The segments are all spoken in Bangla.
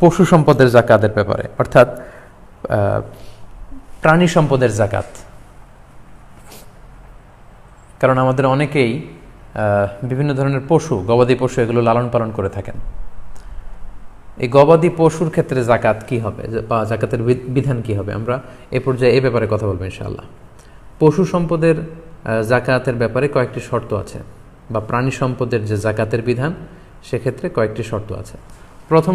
পশু সম্পদের জাকাতের ব্যাপারে, অর্থাৎ প্রাণী সম্পদের জাকাত। কারণ আমাদের অনেকেই বিভিন্ন ধরনের পশু, গবাদি পশু এগুলো লালন পালন করে থাকেন। এই গবাদি পশুর ক্ষেত্রে জাকাত কি হবে বা জাকাতের বিধান কি হবে, আমরা এ পর্যায়ে এ ব্যাপারে কথা বলবো ইনশাআল্লাহ। পশু সম্পদের জাকাতের ব্যাপারে কয়েকটি শর্ত আছে, বা প্রাণী সম্পদের যে জাকাতের বিধান সেক্ষেত্রে কয়েকটি শর্ত আছে। প্রথম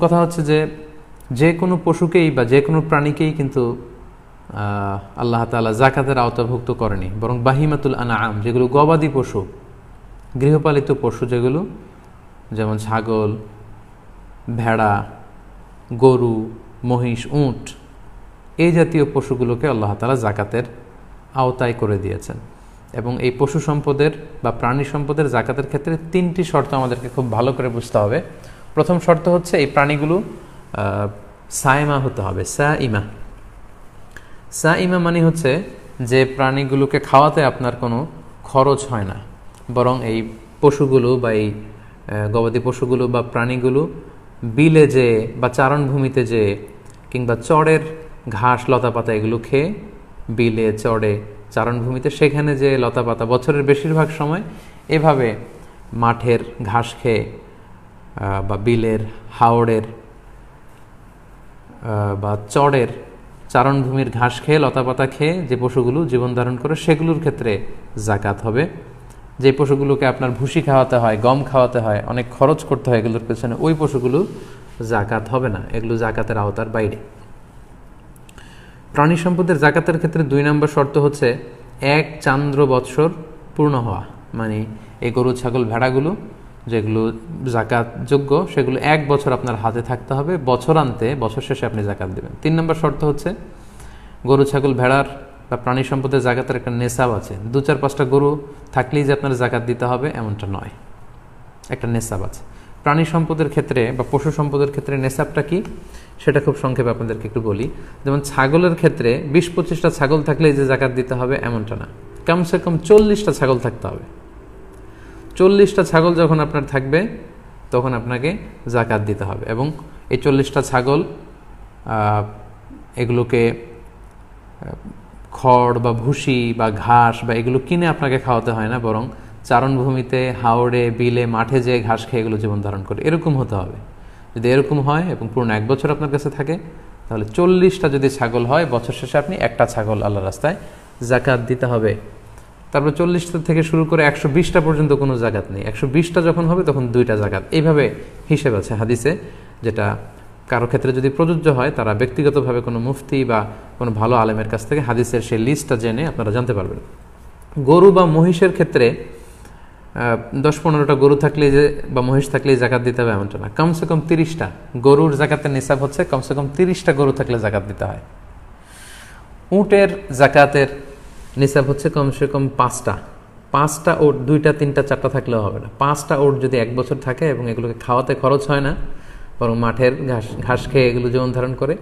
কথা হচ্ছে যে কোনো পশুকেই বা যে কোনো প্রাণীকেই কিন্তু আল্লাহ তাআলা জাকাতের আওতাভুক্ত করেনি, বরং বাহিমাতুল আনআম, যেগুলো গবাদি পশু, গৃহপালিত পশু যেগুলো, যেমন ছাগল, ভেড়া, গরু, মহিষ, উট, এই জাতীয় পশুগুলোকে আল্লাহ তাআলা জাকাতের আওতায় করে দিয়েছেন। এবং এই পশু সম্পদের বা প্রাণী সম্পদের জাকাতের ক্ষেত্রে 3টি শর্ত আমাদেরকে খুব ভালো করে বুঝতে হবে। প্রথম শর্ত হচ্ছে এই প্রাণীগুলো সাইমা হতে হবে। সাইমা মানে হচ্ছে যে প্রাণীগুলোকে খাওয়াতে আপনার কোনো খরচ হয় না, বরং এই পশুগুলো বা এই গবাদি পশুগুলো বা প্রাণীগুলো বিলে যে বা চারণভূমিতে যে কিংবা চড়ের ঘাস লতাপাতা এগুলো খেয়ে, বিলে চড়ে চারণভূমিতে সেখানে যে লতাপাতা বছরের বেশিরভাগ সময় এভাবে মাঠের ঘাস খেয়ে বা বিলের, হাওড়ের বা চড়ের চারণভূমির ঘাস খেয়ে লতাপাতা খেয়ে যে পশুগুলো জীবন ধারণ করে সেগুলোর ক্ষেত্রে জাকাত হবে। যে পশুগুলোকে আপনার ভুসি খাওয়াতে হয়, গম খাওয়াতে হয়, অনেক খরচ করতে হয় এগুলোর পেছনে, ওই পশুগুলো জাকাত হবে না, এগুলো জাকাতের আওতার বাইরে। প্রাণী সম্পদের জাকাতের ক্ষেত্রে 2 নম্বর শর্ত হচ্ছে 1 চান্দ্র বৎসর পূর্ণ হওয়া। মানে এই গরু, ছাগল, ভেড়াগুলো যেগুলো জাকাত যোগ্য সেগুলো 1 বছর আপনার হাতে থাকতে হবে, বছরান্তে, বছর শেষে আপনি জাকাত দেবেন। 3 নম্বর শর্ত হচ্ছে গরু, ছাগল, ভেড়ার বা প্রাণী সম্পদের জাকাতের একটা নেশাব আছে। 2-4-5টা গরু থাকলেই যে আপনার জাকাত দিতে হবে এমনটা নয়, একটা নেশাব আছে। প্রাণী সম্পদের ক্ষেত্রে বা পশু সম্পদের ক্ষেত্রে নেশাবটা কি সেটা খুব সংক্ষেপে আপনাদেরকে একটু বলি। যেমন ছাগলের ক্ষেত্রে 20-25টা ছাগল থাকলেই যে জাকাত দিতে হবে এমনটা না, কমসে কম 40টা ছাগল থাকতে হবে। 40টা ছাগল যখন আপনার থাকবে তখন আপনাকে জাকাত দিতে হবে। এবং এই 40টা ছাগল এগুলোকে খড় বা ভুসি বা ঘাস বা এগুলো কিনে আপনাকে খাওয়াতে হয় না, বরং চারণভূমিতে, হাওড়ে, বিলে, মাঠে যে ঘাস খেয়ে এগুলো জীবন ধারণ করে, এরকম হতে হবে। যদি এরকম হয় এবং পুরো 1 বছর আপনার কাছে থাকে, তাহলে 40টা যদি ছাগল হয়, বছর শেষে আপনি একটা ছাগল আল্লাহর রাস্তায় জাকাত দিতে হবে। তারপর 40টা থেকে শুরু করে 120টা পর্যন্ত কোনো জাকাত নেই। 120টা যখন হবে তখন 2টা জাকাত, এইভাবে হিসেব আছে হাদিসে, যেটা কারো ক্ষেত্রে যদি প্রযোজ্য হয় তারা ব্যক্তিগতভাবে কোনো মুফতি বা কোনো ভালো আলেমের কাছ থেকে হাদিসের সেই লিস্টটা জেনে আপনারা জানতে পারবেন। গরু বা মহিষের ক্ষেত্রে 10-15টা গরু থাকলে যে বা মহিষ থাকলেই জাকাত দিতে হবে এমনটা না, কমসে কম 30টা গরুর জাকাতের নিসাব হচ্ছে কমসে কম 30টা গরু থাকলে জাকাত দিতে হয়। উটের জাকাতের নিসাব হচ্ছে কমসে কম 5টা ওট, 2টা 3টা 4টা থাকলেও হবে না। 5টা ওট যদি 1 বছর থাকে এবং এগুলোকে খাওয়াতে খরচ হয় না, বরং মাঠের ঘাস খেয়ে এগুলো জীবন ধারণ করে,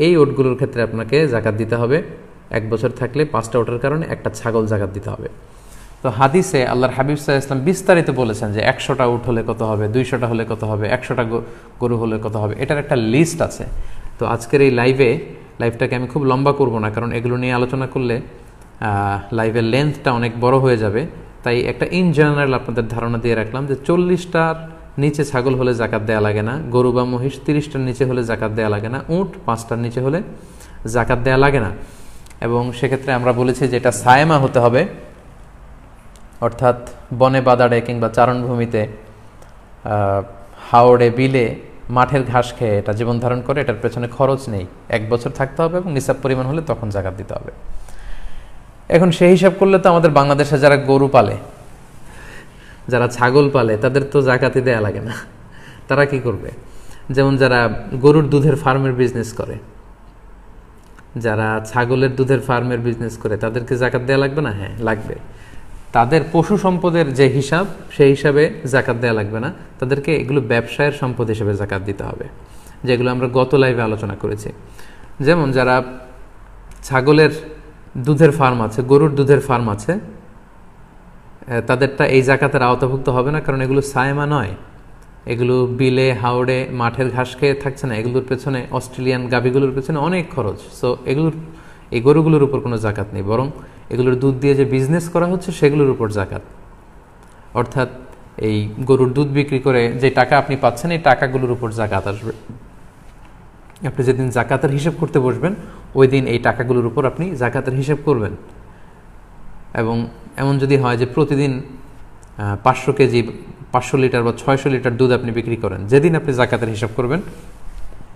এই ওটগুলোর ক্ষেত্রে আপনাকে জাকাত দিতে হবে। 1 বছর থাকলে 5টা ওটের কারণে একটা ছাগল জাকাত দিতে হবে। তো হাদিসে আল্লাহর হাবিব সাল্লাল্লাহু আলাইহি ওয়াসাল্লাম বিস্তারিত বলেছেন যে 100টা উট হলে কত হবে, 200টা হলে কত হবে, 100টা গরু হলে কত হবে, এটার একটা লিস্ট আছে। তো আজকের এই লাইভটাকে আমি খুব লম্বা করব না, কারণ এগুলো নিয়ে আলোচনা করলে লাইভের লেন্থটা অনেক বড় হয়ে যাবে। তাই একটা ইন জেনারেল আপনাদের ধারণা দিয়ে রাখলাম যে 40টার নিচে ছাগল হলে জাকাত দেওয়া লাগে না, গরু বা মহিষ 30টার নিচে হলে জাকাত দেওয়া লাগে না, উট 5টার নিচে হলে জাকাত দেওয়া লাগে না। এবং সেক্ষেত্রে আমরা বলেছি যে এটা সায়েমা হতে হবে, অর্থাৎ বনে বাদাড়ে কিংবা চারণভূমিতে, হাওড়ে, বিলে, মাঠের ঘাস খেয়ে এটা জীবন ধারণ করে, এটার পেছনে খরচ নেই, 1 বছর থাকতে হবে এবং নিসাব পরিমাণ হলে তখন জাকাত দিতে হবে। এখন সেই হিসাব করলে তো আমাদের বাংলাদেশে যারা গরু পালে, যারা ছাগল পালে, তাদের তো জাকাতই দেয়া লাগে না। তারা কি করবে? যেমন যারা গরুর দুধের ফার্মের বিজনেস করে, যারা ছাগলের দুধের ফার্মের বিজনেস করে, তাদেরকে জাকাত দেয়া লাগবে না? হ্যাঁ, লাগবে। তাদের পশু সম্পদের যে হিসাব, সেই হিসাবে জাকাত দেয়া লাগবে না, তাদেরকে এগুলো ব্যবসায়ের সম্পদ হিসেবে জাকাত দিতে হবে, যেগুলো আমরা গত লাইভে আলোচনা করেছি। যেমন যারা ছাগলের দুধের ফার্ম আছে, গরুর দুধের ফার্ম আছে, তাদেরটা এই জাকাতের আওতাভুক্ত হবে না, কারণ এগুলো সায়েমা নয়। এগুলো বিলে হাওড়ে মাঠের ঘাস খেয়ে থাকছে না, এগুলোর পেছনে অস্ট্রেলিয়ান গাভীগুলোর পেছনে অনেক খরচ। সো এই গরুগুলোর উপর কোনো জাকাত নেই, বরং এগুলোর দুধ দিয়ে যে বিজনেস করা হচ্ছে সেগুলোর উপর জাকাত। অর্থাৎ এই গরুর দুধ বিক্রি করে যে টাকা আপনি পাচ্ছেন এই টাকাগুলোর উপর জাকাত আসবে। আপনি যেদিন জাকাতের হিসাব করতে বসবেন ওই দিন এই টাকাগুলোর উপর আপনি জাকাতের হিসাব করবেন। এবং এমন যদি হয় যে প্রতিদিন 500 কেজি 500 লিটার বা 600 লিটার দুধ আপনি বিক্রি করেন, যেদিন আপনি জাকাতের হিসাব করবেন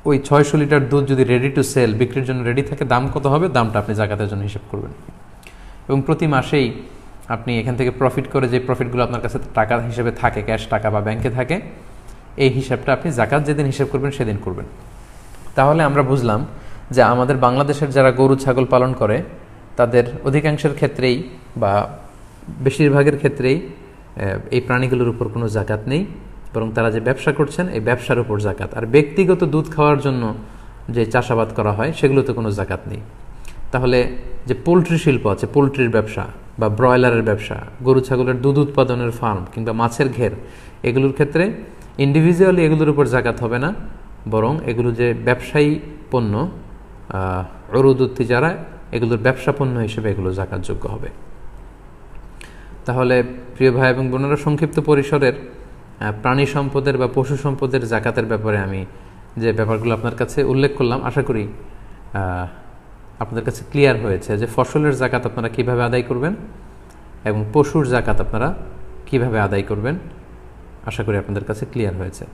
ওই 600 লিটার দুধ যদি রেডি টু সেল, বিক্রির জন্য রেডি থাকে, দাম কত হবে দামটা আপনি জাকাতের জন্য হিসাব করবেন। এবং প্রতি মাসেই আপনি এখান থেকে প্রফিট করে যে প্রফিটগুলো আপনার কাছে টাকা হিসেবে থাকে, ক্যাশ টাকা বা ব্যাংকে থাকে, এই হিসাবটা আপনি জাকাত যেদিন হিসাব করবেন সেদিন করবেন। তাহলে আমরা বুঝলাম যে আমাদের বাংলাদেশের যারা গরু ছাগল পালন করে তাদের অধিকাংশের ক্ষেত্রেই বা বেশিরভাগের ক্ষেত্রেই এই প্রাণীগুলোর উপর কোনো জাকাত নেই, বরং তারা যে ব্যবসা করছেন এই ব্যবসার উপর জাকাত। আর ব্যক্তিগত দুধ খাওয়ার জন্য যে চাষাবাদ করা হয় সেগুলোতে কোনো জাকাত নেই। তাহলে যে পোলট্রি শিল্প আছে, পোলট্রির ব্যবসা বা ব্রয়লারের ব্যবসা, গরু ছাগলের দুধ উৎপাদনের ফার্ম কিংবা মাছের ঘের, এগুলোর ক্ষেত্রে ইন্ডিভিজুয়ালি এগুলোর উপর জাকাত হবে না, বরং এগুলো যে ব্যবসায়ী পণ্য উরুদুত্তি যারা, এগুলোর ব্যবসা পণ্য হিসেবে এগুলো জাকাতযোগ্য হবে। তাহলে প্রিয় ভাই এবং বোনেরা, সংক্ষিপ্ত পরিসরের প্রাণী সম্পদের বা পশু সম্পদের জাকাতের ব্যাপারে আমি যে ব্যাপারগুলো আপনার কাছে উল্লেখ করলাম, আশা করি আপনাদের কাছে ক্লিয়ার হয়েছে যে ফসলের জাকাত আপনারা কিভাবে আদায় করবেন এবং পশুর জাকাত আপনারা কিভাবে আদায় করবেন। আশা করি আপনাদের কাছে ক্লিয়ার হয়েছে।